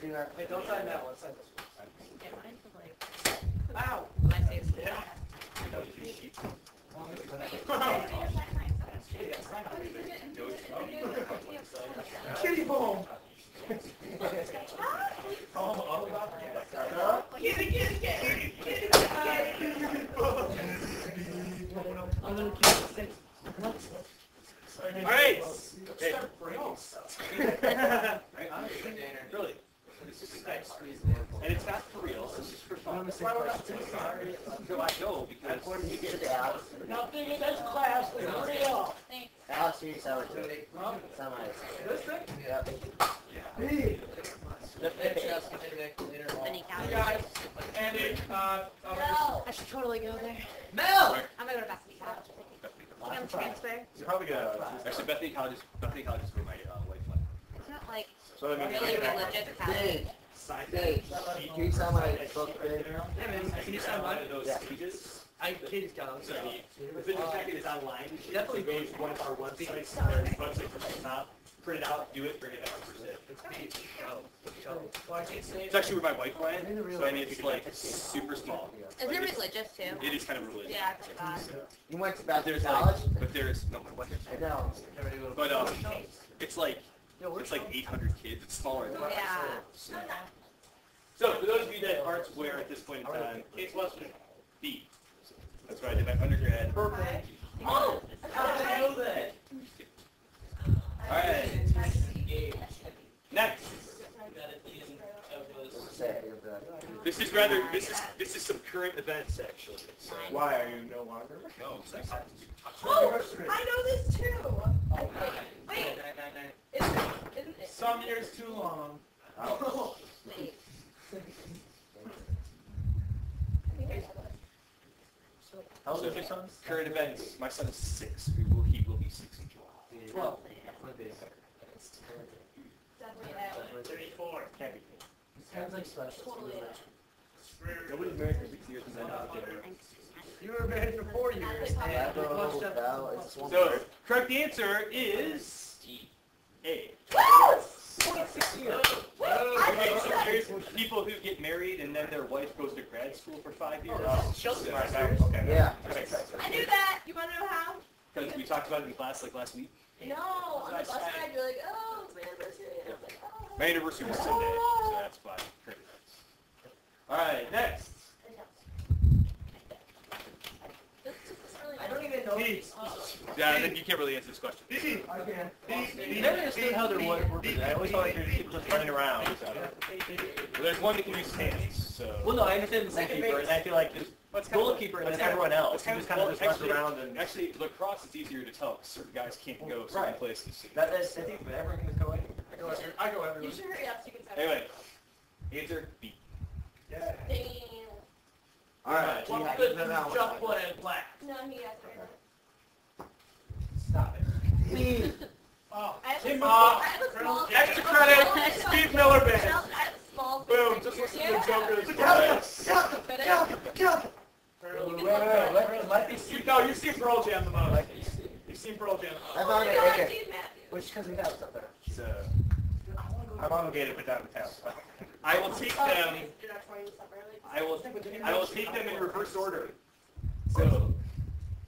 do that. Wait, don't sign that one. Sign this one. Yeah, mine's like. Ow! My face. Yeah. Kitty bone! Alright! Really? And it's not for real, this is for fun. So I know because nothing in this class is real. Alice, you sour too. Some ice. This thing? Yep. Hey! Any You guys, Andy, I should totally go there. Mel! I'm gonna go to Bethany College. I'm gonna transfer. You're probably gonna actually Bethany College is where my wife went. It's not like So I mean, really religious college. Dude, can you sign my book, babe? Yeah, man, can you sign mine? those Yeah. pages. Katie's got them, so. If the fact it's online, Definitely go to one of our websites. There's website from the top. Print it out, do it, bring it back for it. It's actually where my wife went, so I mean it's like super small. Is it religious too? It is kind of religious. Yeah, I forgot. You went to Bethany There's College? but there's no what? I know. But it's like 800 kids. It's smaller than that. Yeah. So for those of you that aren't aware at this point in time, it's Western B. That's where I did my undergrad. Perfect. Oh! How did I know that? All right. Next. This is some current events actually. So. Why are you no longer? No. Oh, I know this too. Wait, isn't it? Some years too long. Wait. How old is your son? Current events. My son is 6. He will be 6 in July. 12. Definitely that. 34. Can't be. Sounds like special. Totally. Nobody's married for 6 years and then not together. You were married for 4 years. And you clutched up. So, correct answer is A. Woo! 6 years. Okay, so here's people who get married and then their wife goes to grad school for 5 years. Okay. Yeah. I knew that. You want to know how? Because we talked about it in class like last week. No, on the bus ride, you're like, oh, it's my anniversary. And I was like, oh. My anniversary was Sunday, so that's why. Current events. All right, next. I don't even know. Yeah, then you can't really answer this question. I can. You never understood how they're working. I always thought like there's people just running around. So. Well, there's one that can use hands. So. Well, no, I understand the goalkeeper, and I feel like the goalkeeper and then everyone else. You just kind of just rush around and. Actually, lacrosse is easier to tell because certain guys can't go certain places. That's I think everyone can just go anywhere. I go everywhere. You should hurry up so you can start. Anyway, answer B. Yeah. Damn. All right. What's the jump one and black? No, he has to. Stop it. B. Oh. I have a Tim small. I have a small. Extra credit. Steve Miller Band. I have a small. Boom. Just listen to the Joker's voice. No, you've seen Pearl Jam the most. You've seen Pearl Jam. I found it. Okay. Which cousin that was up there? So, I'm obligated to put that in town. I will take them. You're not trying to stop early. I will take them in reverse order. So,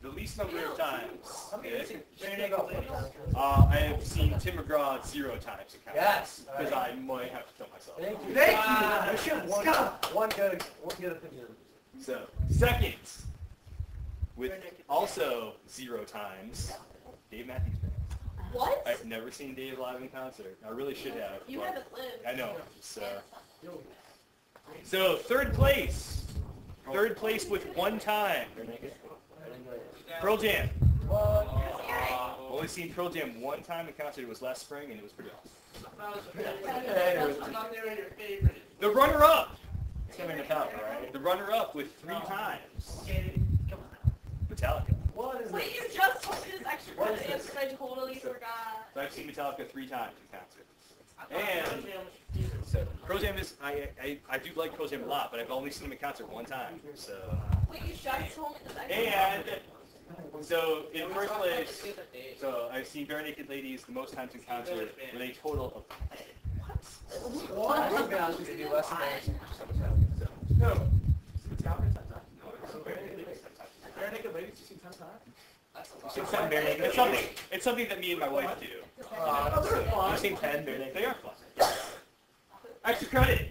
the least number of times. Okay. I have seen Tim McGraw 0 times in count. Yes. Because I might have to kill myself. Thank you. I should have one good opinion. So, second, with also 0 times, Dave Matthews Band. What? I've never seen Dave live in concert. I really should have. You but haven't lived. I know. So third place. Third place with 1 time. Pearl Jam. Only seen Pearl Jam 1 time in concert. It was last spring, and it was pretty awesome. The runner-up. It's coming to town, right? The runner-up with 3 times. Metallica. What is Wait, it? you just told me this extra credit answer. I totally forgot. So I've seen Metallica 3 times in concert. And so Pearl Jam is I do like Pearl Jam a lot, but I've only seen them in concert 1 time. So Wait, you just told me this extra and so in first place, so I've seen Bare Naked Ladies the most times in concert with a total of What? I'm going to be less embarrassing. No. It's something that me and my wife do. You've seen 10 bare naked? They are fun. Extra credit.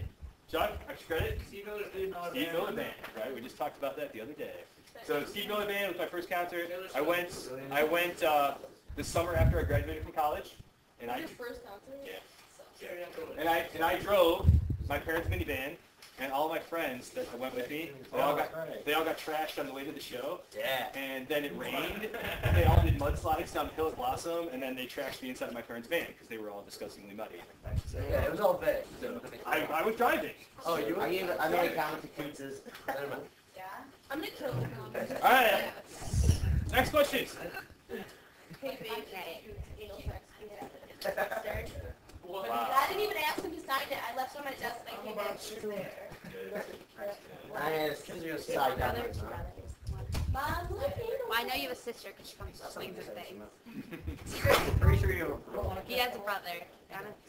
John, extra credit. Steve Miller Band, right? We just talked about that the other day. So Steve Miller Band was my first concert. I went the summer after I graduated from college, and Your first concert? yeah. And I drove my parents' minivan, and all my friends that went with me, they all got trashed on the way to the show. Yeah. And then it rained. They all did mudslides down the hill at Blossom, and then they trashed the inside of my parents' van because they were all disgustingly muddy. So, Yeah, it was all big. so I was driving. Oh, you were? I made a comment to pizzas. Yeah. I'm gonna kill him. All right. Next question. Hey, babe. Wow. I didn't even ask him to sign it. I left it on my desk and I came back. She was there. This is your side Brothers, huh? brothers. Mom, look at Well, I know you have a sister because she comes up with things. Pretty sure you He has a brother.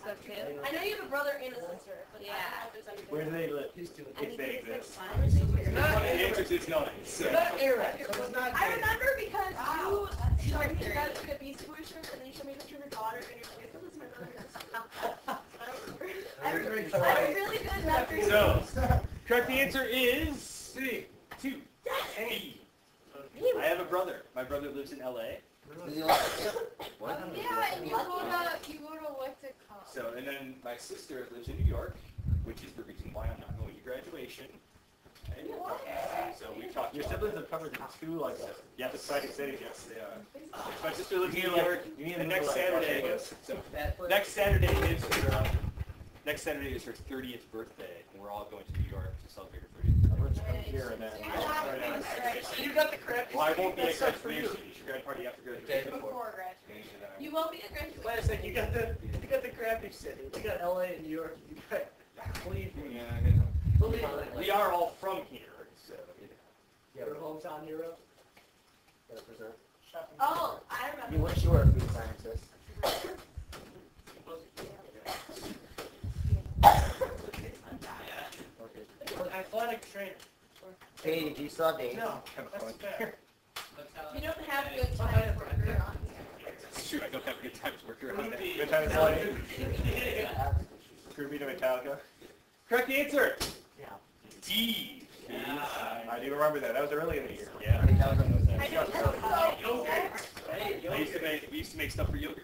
So too. I know you have a brother and a sister, but Yeah. I don't know if there's anything. Where do they live? I If think they he's like exist. fun. The answer is no. So. I remember because you showed me you guys like a Beast Boy shirt and then you showed me a picture of your daughter and you're like, this is my brother. I have really good memories. So, correct answer is C. 2. Yes. B. I have a brother. My brother lives in L.A. What? Yeah, and you go to what's it called? So, and then my sister lives in New York, which is the reason why I'm not going to graduation. Okay? So we've talked. Your siblings have covered 2 like this. Yes, exciting cities. Yes, they are. My sister lives in You New mean York. you mean And the next middle, like, Saturday. Russia So next Saturday is her 30th birthday, and we're all going to New York to celebrate her 30th. here and there. You got the correct. Well, I won't be at graduation. She grad party after graduation. Before graduation. You won't be a graduate. Wait a second, you got the crappy city. You got LA and New York. You got Cleveland. Yeah, we are all from here, so. Your hometown hero. Oh, I remember. You wish you were a food scientist. Athletic trainer. Katie, do you still have dates? No, that's fair. You don't have good time for your It's true, I don't have a good times worker on that. Good time to play. Groovy to Metallica. Correct answer. Yeah. D. I do remember that. That was early in the year. Yeah. I don't know. We used to make stuff for yogurt.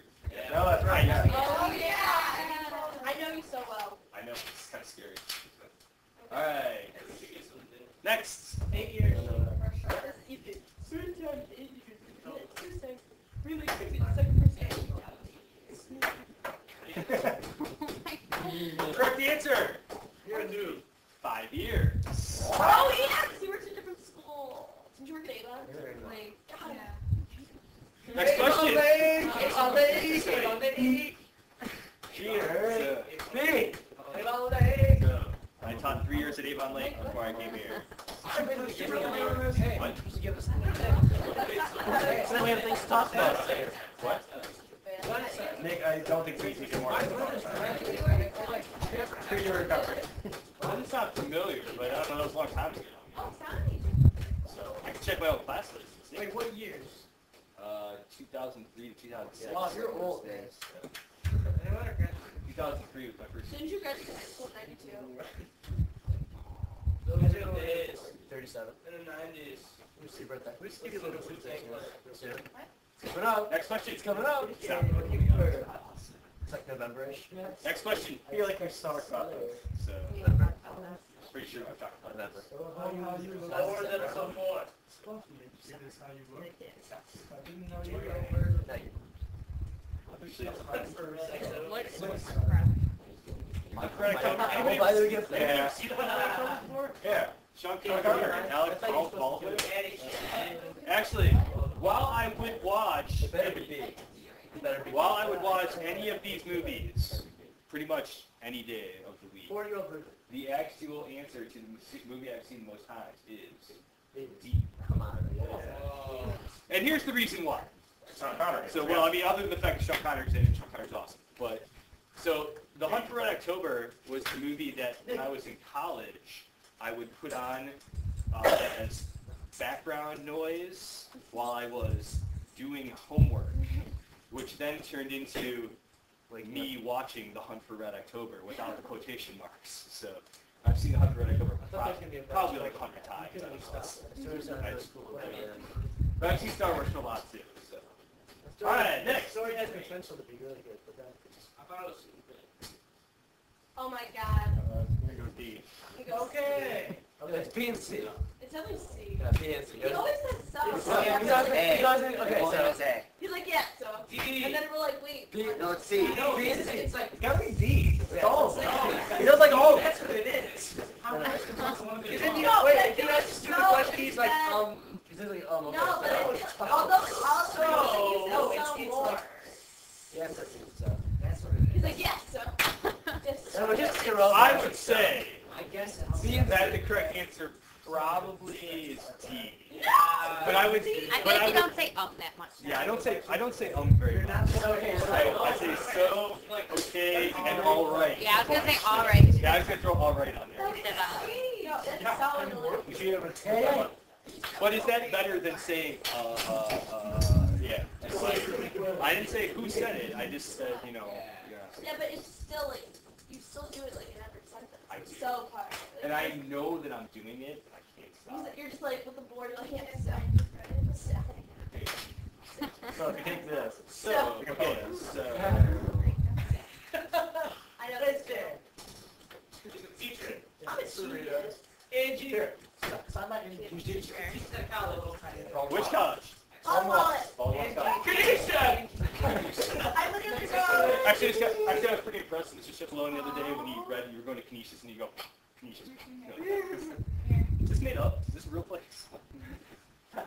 No, that's right. Yeah. Oh, yeah. I know you so well. I know, it's kind of scary. All right. Next. 8 years. Really crazy. The second person. Correct answer. You're a noob. 5 years. Oh, yeah, because you worked at a different school. Didn't you work at Ava? Like, God. Next question. Cheers. I taught 3 years at Avon Lake before I came here. So then we have things to talk about. What? Nick, I don't think we can more. Pre-year recovery. Well, that doesn't sound familiar, but I don't know, that was a long time ago. Oh, sorry. So I can check my old class list. Like what years? 2003 to 2006. Wow, you're old, man. 2003 was my first year. Didn't you graduate high school in 92? 37. In the 90s. Who's your birthday? We just give you a little food thing. It's coming out. Next question. It's coming out. Stop. It's like November-ish. Next question. I feel like there's sauerkraut. So, pretty sure I've talked about that. Lower than a somewhat. My friend, Oh, by the way, gift. yeah. See the one that I covered before? Yeah. Sean Carter and Alex Baldwin. Actually, while I would watch, any of these movies, pretty much any day of the week, 4-year-old birthday. the actual answer to the movie I've seen the most times is D. Come on. And here's the reason why. Sean Connery. So, well, I mean, other than the fact that Sean Connery's in it, Sean Connery's awesome. But So The Hunt for Red October was the movie that when I was in college, I would put on as background noise while I was doing homework, which then turned into like me watching The Hunt for Red October without the quotation marks. So I've seen The Hunt for Red October probably like 100 times. But I've seen Star Wars a lot too. So. All right, next. The story has potential to be really good, but then I thought it was good. Oh my god. I'm gonna go D. Okay. Okay, it's B and C. It's definitely C. Yeah, B and C. He always says so. Okay, so it's A. He's like, yeah, so. D. And then we're like, wait. B. No, it's C. No, B and C. It's like, It's gotta be D. It's all. He does like all. That's what it is. Isn't No, wait, but if you ask a stupid no, question, he's like, that- he's like, okay. No, but although No, he's so more. like, yes, that's what it is. He's like, yeah, so. No, it's just I would say I guess that the correct answer probably is D. No! But I would. I feel but like I you would, don't say that much. Yeah, I don't say very much. okay. I say so, okay, and all right. Yeah, I was gonna say all right. Yeah, I was gonna throw all right on there. No, that's solid. You should have a 10. But is that better than saying, yeah? It's like, I didn't say who said it. I just said, you know. Yeah. Yeah, but it's still like, you still do it like in every sentence. I It's do. so hard. And I know that I'm doing it. I can't stop. You're just like with the board, you're like, yeah, so. So if you take this, So, okay, so. I know that's fair. Teacher. I'm a genius. Angie. Here. Sign my name. Which college? I'll roll it. Baldwin College. Connection! I literally go. Actually, I was pretty impressed. Mr. Chipolone the other day when you read you were going to Canisius and you go, Canisius. Is this made up? Is this a real place?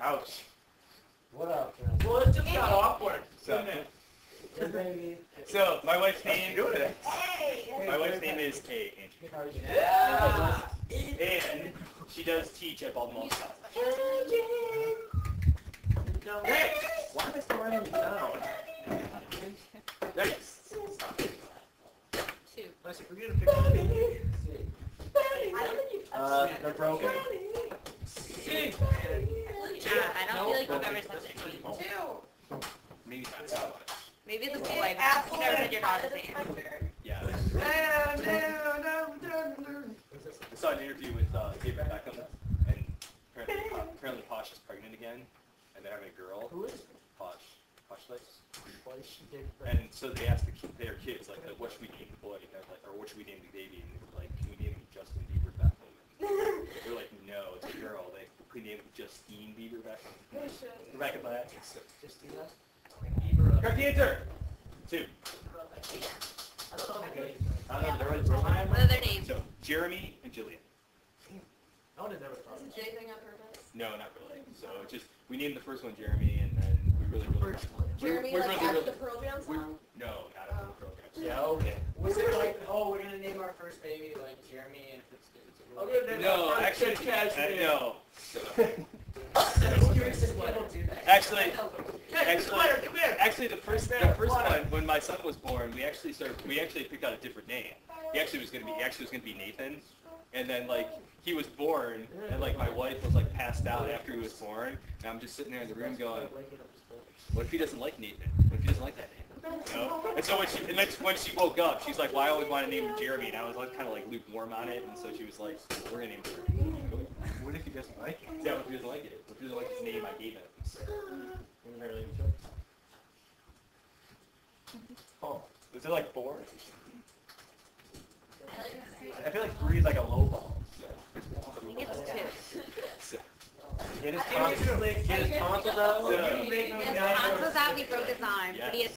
Ouch. What up? Well, it just got awkward. So, Baby. so my wife's name. Hey. My wife's name is Kay Andrew. Yeah. And she does teach at Baldwin College. Hey! Why am I still writing it down? Thanks. Two. I said, we're gonna pick up the I don't think you've they're broken. C. I don't feel like you've ever said it. two. Maybe not so much. Maybe the boy, but you never said your daughter's name. Yeah. I saw an interview with David Beckham, and apparently Posh is pregnant again, and they're having a girl. Who is it? Posh. Posh Lights. Twice. And so they asked their kids, like, what should we name the boy? And they're like, or what should we name the baby? And they were like, can we name him Justin Bieber Beckham? They're like, no, it's a girl. They could name him Justine Bieber Beckham. Rebecca Black. Just do that. Correct answer. Two. I don't know. I don't know, they're really broken. What are their names? So, Jeremy and Jillian. I would have never thought Is of it J thing on purpose? No, not really. So, just, we named the first one Jeremy, and then we really Jeremy, we're like really, after really, the program song? no, not after the program. Yeah, okay. Was it like, oh, we're gonna name our first baby like Jeremy and if it's a Okay, then no, actually, no. Actually, the first one, when my son was born, we actually picked out a different name. He actually was gonna be Nathan, and then like he was born, and like my wife was like passed out after he was born, and I'm just sitting there in the room going, what if he doesn't like Nathan? What if he doesn't like that name? You know? And so when she woke up, she's like, well, I always want to name him Jeremy, and I was like kind of like lukewarm on it, and so she was like, we're gonna name him Jeremy. What if he doesn't like it? Yeah, what if he doesn't like it? What if he doesn't like his name I gave him? So, oh, is it like 4? I feel like 3 is like a low ball. I think it's 2. Get his tonsil out. His tonsil's out, he broke his arm, Yeah. but he has